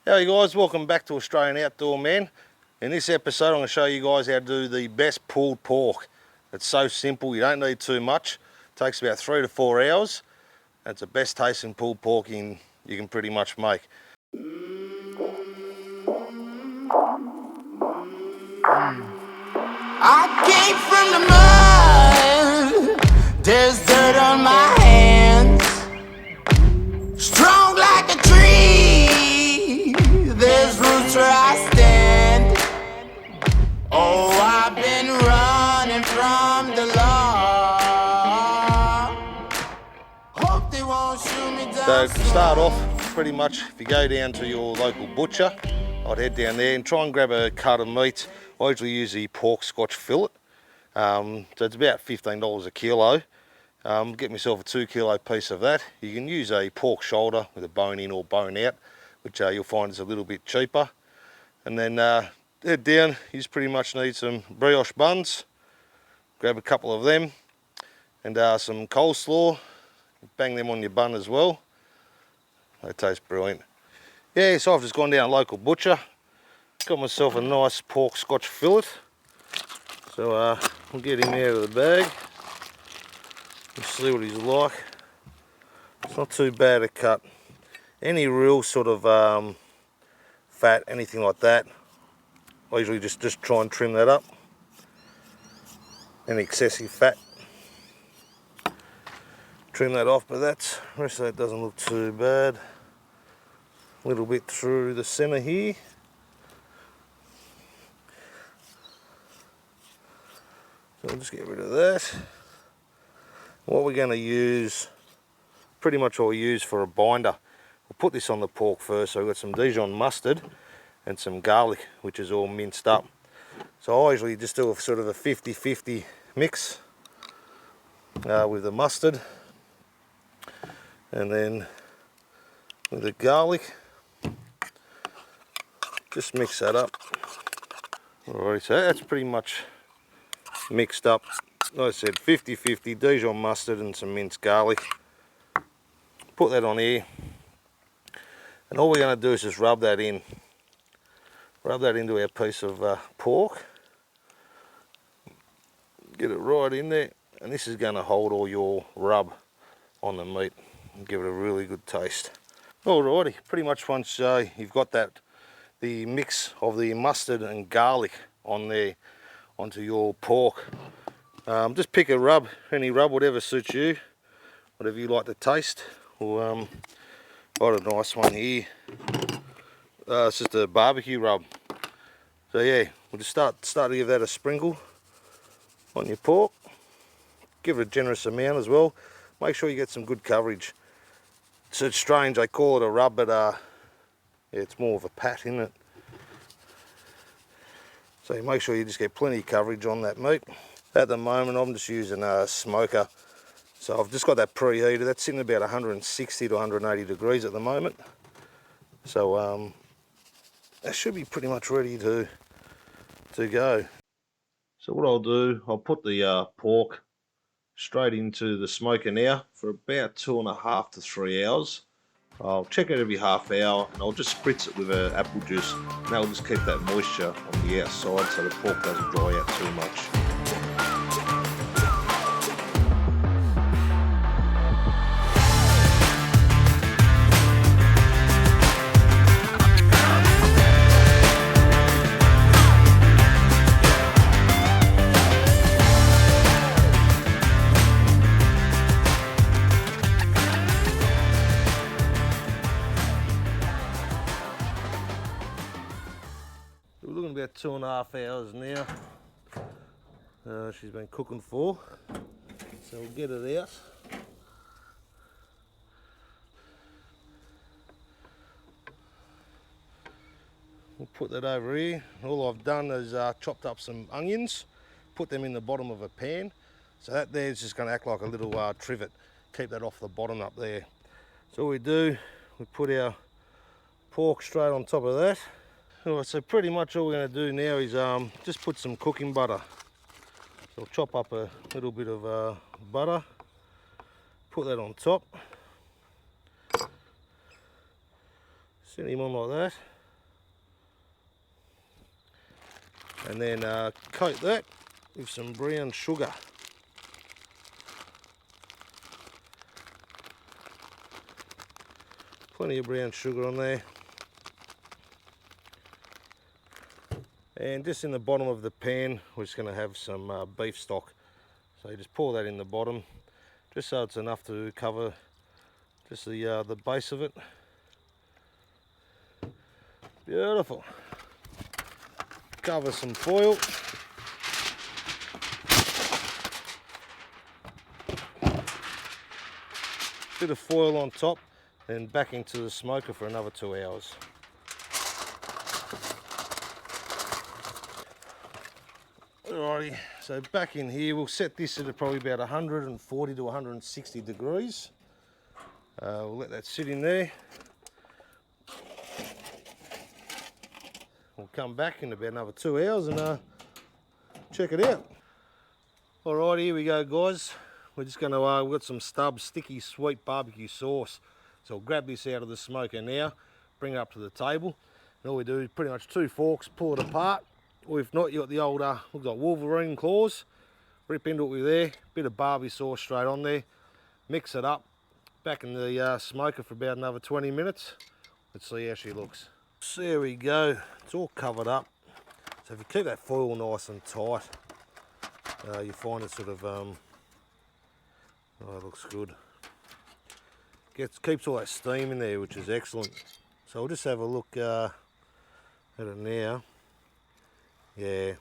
Howdy guys, welcome back to Australian Outdoor Man. In this episode I'm going to show you guys how to do the best pulled pork. It's so simple, you don't need too much. It takes about 3 to 4 hours. It's the best tasting pulled pork you can pretty much make. I came from the mud, there's dirt on my hands. Strong like a tree, there's roots where I stand. Oh, I've been running from the law. Hope they won't shoot me down. So to start off, pretty much if you go down to your local butcher, I'd head down there and try and grab a cut of meat. I usually use the pork Scotch fillet. So it's about $15 a kilo. Get myself a 2 kilo piece of that. You can use a pork shoulder with a bone in or bone out, which you'll find is a little bit cheaper. And then head down, you just pretty much need some brioche buns. Grab a couple of them and some coleslaw. Bang them on your bun as well. They taste brilliant. Yeah, so I've just gone down to a local butcher. Got myself a nice pork Scotch fillet. So we'll get him out of the bag and see what he's like. It's not too bad a cut. Any real sort of fat, anything like that, I usually just try and trim that up. Any excessive fat, trim that off, but the rest of that doesn't look too bad. A little bit through the centre here. So I'll just get rid of that. What we're going to use, pretty much all we use for a binder. We'll put this on the pork first. So we've got some Dijon mustard and some garlic, which is all minced up. So I usually just do a sort of a 50-50 mix with the mustard. And then with the garlic, just mix that up. Alright, so that's pretty much mixed up. Like I said, 50-50 Dijon mustard and some minced garlic. Put that on here. And all we're going to do is just rub that in. Rub that into our piece of pork. Get it right in there. And this is going to hold all your rub on the meat and give it a really good taste. Alrighty, pretty much once you've got the mix of the mustard and garlic on there onto your pork, just pick a rub, any rub, whatever suits you, whatever you like to taste. Or got a nice one here. It's just a barbecue rub. So yeah, we'll just start to give that a sprinkle on your pork. Give it a generous amount as well. Make sure you get some good coverage. So it's strange, they call it a rub, but yeah, it's more of a pat, isn't it? So you make sure you just get plenty of coverage on that meat. At the moment I'm just using a smoker. So I've just got that preheated. That's sitting about 160 to 180 degrees at the moment. So that should be pretty much ready to go. So what I'll do, I'll put the pork straight into the smoker now for about 2.5 to 3 hours. I'll check it every half hour and I'll just spritz it with apple juice, and that'll just keep that moisture on the outside so the pork doesn't dry out too much. We're looking about 2.5 hours now. She's been cooking for, so we'll get it out. We'll put that over here. All I've done is chopped up some onions, put them in the bottom of a pan. So that there is just going to act like a little trivet, keep that off the bottom up there. So all we do, we put our pork straight on top of that. Alright, so pretty much all we're going to do now is just put some cooking butter. So I'll chop up a little bit of butter, put that on top, set him on like that. and then coat that with some brown sugar. Plenty of brown sugar on there. And just in the bottom of the pan, we're just going to have some beef stock. So you just pour that in the bottom, just so it's enough to cover just the base of it. Beautiful. Cover some foil. Bit of foil on top, then back into the smoker for another 2 hours. Alrighty, so back in here, we'll set this at probably about 140 to 160 degrees. We'll let that sit in there. We'll come back in about another 2 hours and check it out. Alright, here we go guys. We're just going to, we've got some Stubbs sticky sweet barbecue sauce. So we'll grab this out of the smoker now, bring it up to the table. And all we do is pretty much 2 forks, pull it apart. Or if not, you've got the old, looks like Wolverine claws. Rip into it with there, bit of barbecue sauce straight on there. Mix it up, back in the smoker for about another 20 minutes. Let's see how she looks. So there we go, it's all covered up. So if you keep that foil nice and tight, you find it sort of, oh, it looks good. Keeps all that steam in there, which is excellent. So we'll just have a look at it now. Yeah,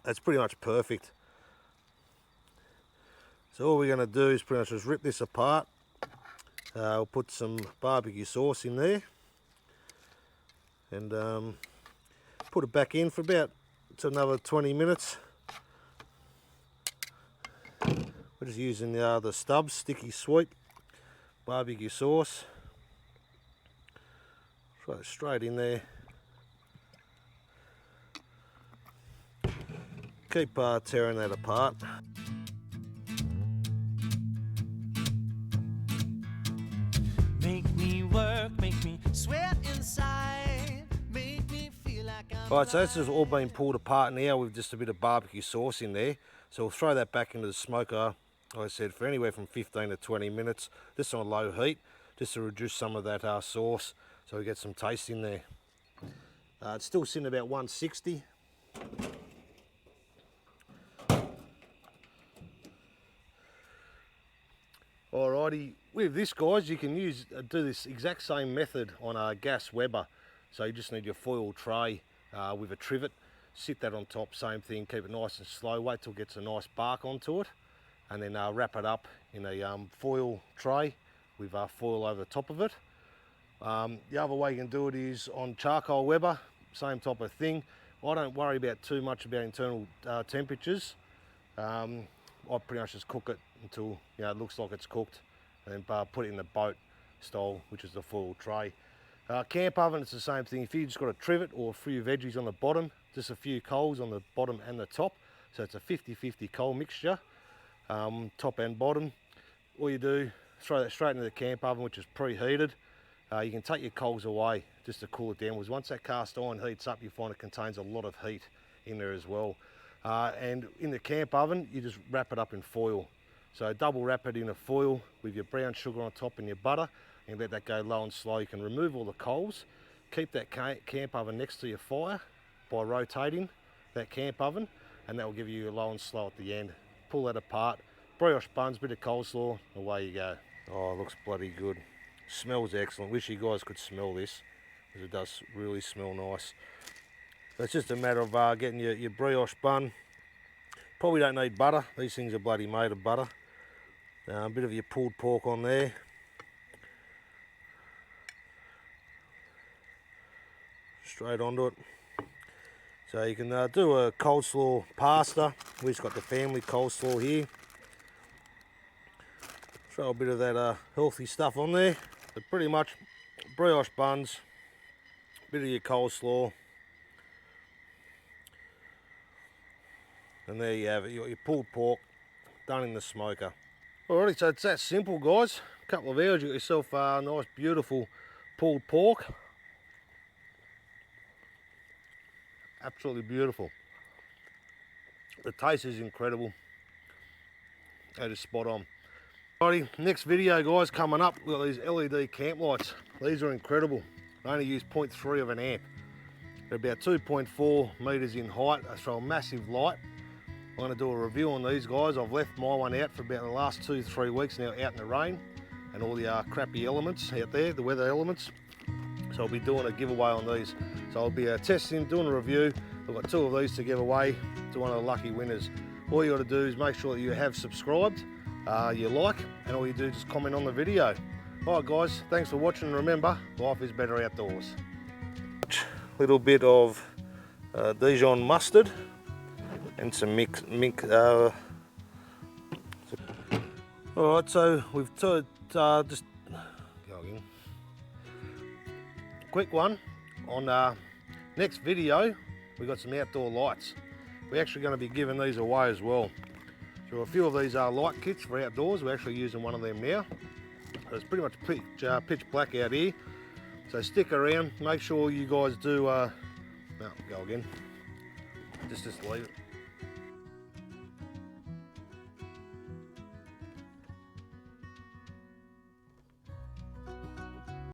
that's pretty much perfect. So all we're going to do is pretty much just rip this apart. We'll put some barbecue sauce in there. And put it back in for about another 20 minutes. We're just using the Stubbs sticky sweet barbecue sauce. Throw it straight in there. Keep tearing that apart. Make me work, make me sweat inside, make me feel like I'm Right, so this has all been pulled apart now with just a bit of barbecue sauce in there. So we'll throw that back into the smoker, like I said, for anywhere from 15 to 20 minutes, just on low heat, just to reduce some of that sauce, so we get some taste in there. It's still sitting about 160. Alrighty, with this guys, you can do this exact same method on a gas Weber. So you just need your foil tray with a trivet, sit that on top, same thing, keep it nice and slow, wait till it gets a nice bark onto it, and then wrap it up in a foil tray with foil over the top of it. The other way you can do it is on charcoal Weber, same type of thing. I don't worry about too much about internal temperatures. I pretty much just cook it until it looks like it's cooked, and then put it in the boat style, which is the foil tray. Camp oven, it's the same thing. If you just got a trivet or a few veggies on the bottom, just a few coals on the bottom and the top, so it's a 50-50 coal mixture, top and bottom. All you do, throw that straight into the camp oven, which is preheated. You can take your coals away just to cool it down, because once that cast iron heats up, you find it contains a lot of heat in there as well. And in the camp oven, you just wrap it up in foil. So double wrap it in a foil with your brown sugar on top and your butter, and let that go low and slow. You can remove all the coals, keep that camp oven next to your fire by rotating that camp oven, and that will give you a low and slow at the end. Pull that apart, brioche buns, bit of coleslaw, away you go. Oh, it looks bloody good. Smells excellent. Wish you guys could smell this, because it does really smell nice. It's just a matter of getting your brioche bun. Probably don't need butter. These things are bloody made of butter. A bit of your pulled pork on there. Straight onto it. So you can do a coleslaw pasta. We've just got the family coleslaw here. Throw a bit of that healthy stuff on there. But pretty much brioche buns, bit of your coleslaw. And there you have it, you got your pulled pork done in the smoker. Alrighty, so it's that simple guys. A couple of hours, you got yourself a nice beautiful pulled pork. Absolutely beautiful. The taste is incredible. They're just spot on. Alrighty, next video guys coming up, we've got these LED camp lights. These are incredible. They only use 0.3 of an amp. They're about 2.4 metres in height. They throw a massive light. I'm going to do a review on these guys. I've left my one out for about the last 2-3 weeks now, out in the rain and all the crappy elements out there, the weather elements. So I'll be doing a giveaway on these. So I'll be testing, doing a review. I've got 2 of these to give away to one of the lucky winners. All you got to do is make sure that you have subscribed, you like, and all you do is just comment on the video. Alright guys, thanks for watching, and remember, life is better outdoors. Little bit of Dijon mustard and some mink. Alright, so we've just go again. Quick one on next video. We've got some outdoor lights. We're actually going to be giving these away as well. So a few of these are light kits for outdoors. We're actually using one of them now. So it's pretty much pitch black out here. So stick around. Make sure you guys do. No, go again. Just leave it.